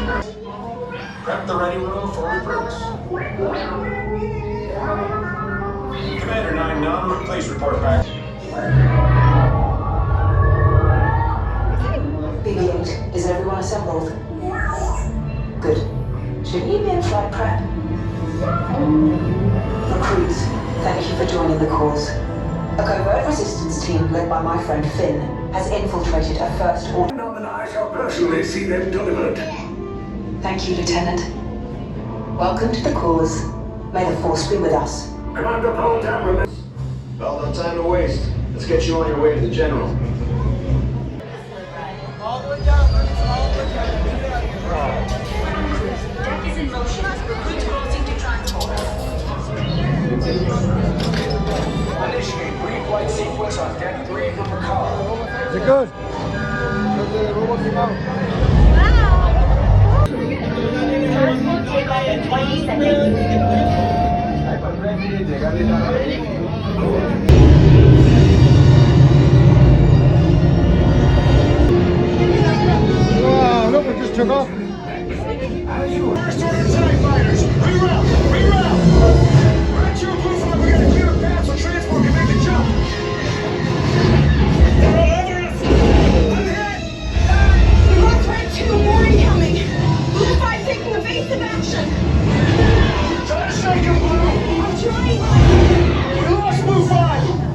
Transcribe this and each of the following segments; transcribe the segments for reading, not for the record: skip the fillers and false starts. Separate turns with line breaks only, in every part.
Prep the ready room for recruits. Commander 9-9, please report back.
BB-8, is everyone assembled? Good. Should he be in flight prep? Recruits, thank you for joining the cause. A covert resistance team led by my friend Finn has infiltrated a first order.
And I shall personally see them delivered.
Thank you, Lieutenant. Welcome to the cause. May the Force be with us.
Commander Paul Dameron.
Well, no time to waste. Let's get you on your way to the General.
All the way down, all the way down.
Deck is in motion. Recruits crossing to transport.
Initiate pre-flight sequence on deck 3 for Picard.
Is it good? The robot came out.
Wow! Transport takeoff in 20 seconds.
Wow, look, it just took off.
First order TIE fighters, reroute! Right, your blue flag, we got a clear path so transport can make the jump. They're all over us! I'm hit!
North Red 2, more incoming. Blue 5 taking evasive action.
Try to shake him, Blue!
I'm trying.
We lost Blue 5!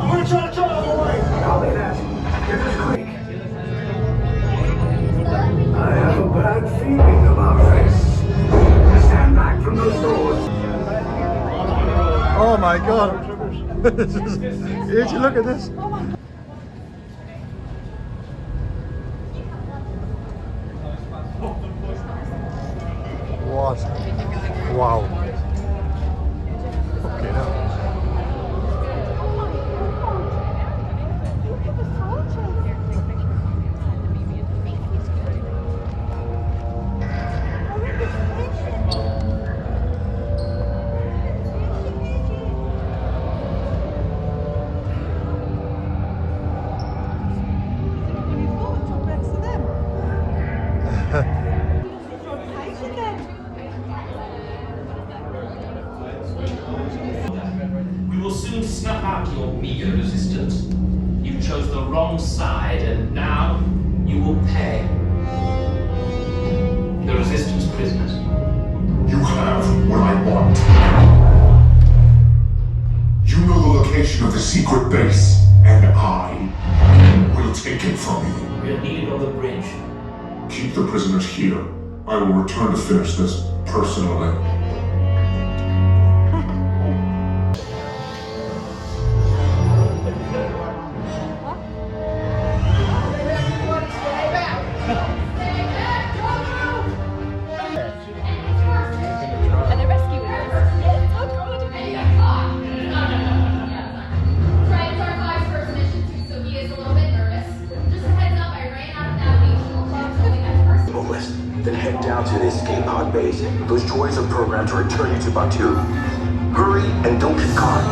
I'm gonna try to draw him away!
Copy that. Get this quick. I have a bad feeling about this. Stand back from those doors.
Oh my god. Did you look at this? What? Wow. Okay, now.
We will soon snuff out your meager resistance. You chose the wrong side, and now you will pay. The resistance prisoners.
You have what I want. You know the location of the secret base, and I will take it from you.
We are needed on the bridge.
Keep the prisoners here. I will return to finish this personally.
And the rescue is. Yes, oh god.
Right, it's our guy's first mission too, so he is a little bit nervous. Just a heads up, I ran out of navigational clubs, so we got first.
List. Then head down to the escape pod base. Those droids are programmed to return you to Batuu. Hurry and don't get caught.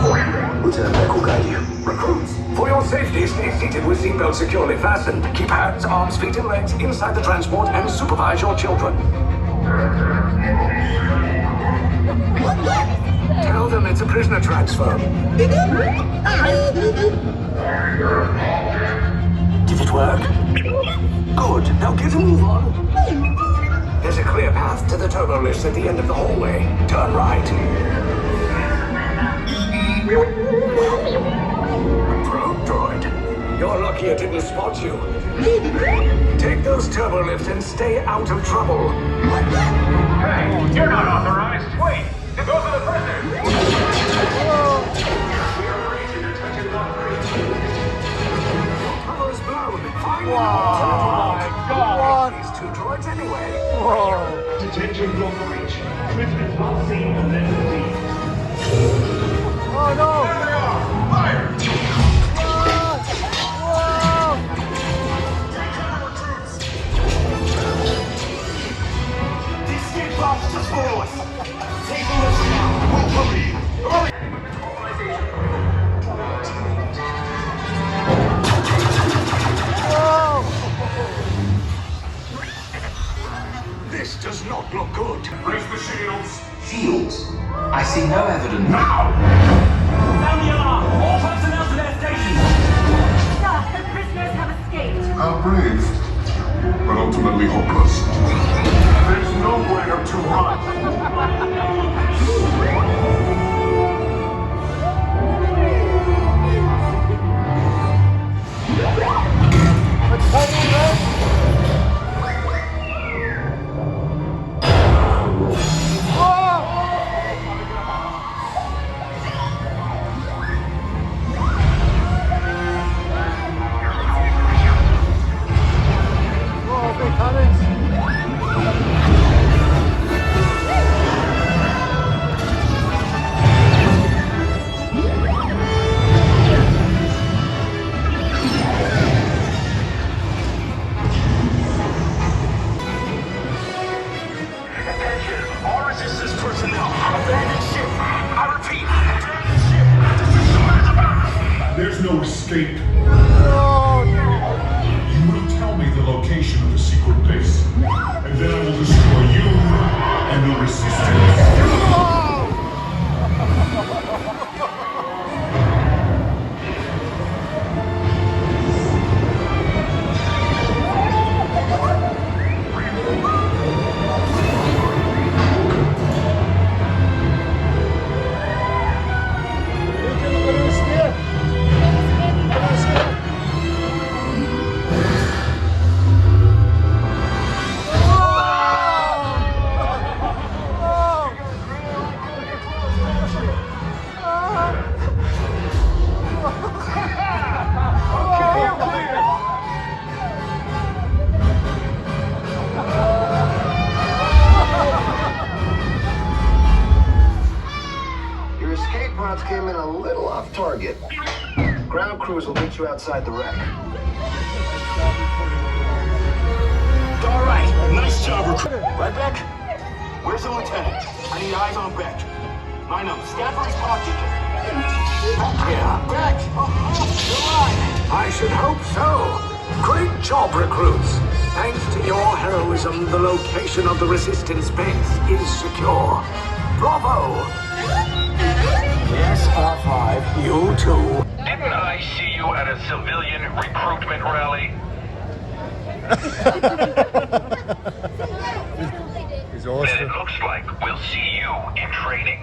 Lieutenant Beck will guide you.
Recruits, for your safety, stay seated with seatbelts securely fastened. Keep hands, arms, feet, and legs inside the transport and supervise your children. Tell them it's a prisoner transfer. Did it work? Good. Now get a move on. There's a clear path to the turbo lifts at the end of the hallway. Turn right. Probe droid. You're lucky it didn't spot you. Take those turbo lifts and stay out of trouble.
Hey, you're not authorized! Wait! Those are the prisoners! We are granted attention block
Turbo's blown. Find them.
Wow. My god.
These two droids anyway.
Whoa.
Detention block breach. Prisoners not seen and then released.
Oh no.
There they are! Fire!
The escape pods just follow us. Take the lifts now. We'll cover you. Hurry! This does not look good.
Raise the shields.
Shields? I see no evidence.
Now!
Sound the alarm! All personnel to their stations!
Sir, the prisoners have escaped.
How brave, but ultimately hopeless. There's nowhere to run.
Oh, big comments.
Attention, all resistance personnel. Abandon ship. I repeat, abandon ship. This is what it's about.
There's no escape.
Oh,
You will tell me the location of the secret base, and then I will destroy you and the resistance.
Your escape pods came in a little off target. Ground crews will meet you outside the wreck.
All right, nice job, recruit. Right, Beck? Where's the lieutenant? I need eyes on Beck. I know, scan for his pocket. Yeah, Beck. You're right. I should hope so. Great job, recruits. Thanks to your heroism, the location of the resistance base is secure. Bravo! Yes, R5, you too.
Didn't I see you at a civilian recruitment rally?
he's
Then
awesome.
it looks like we'll see you in training.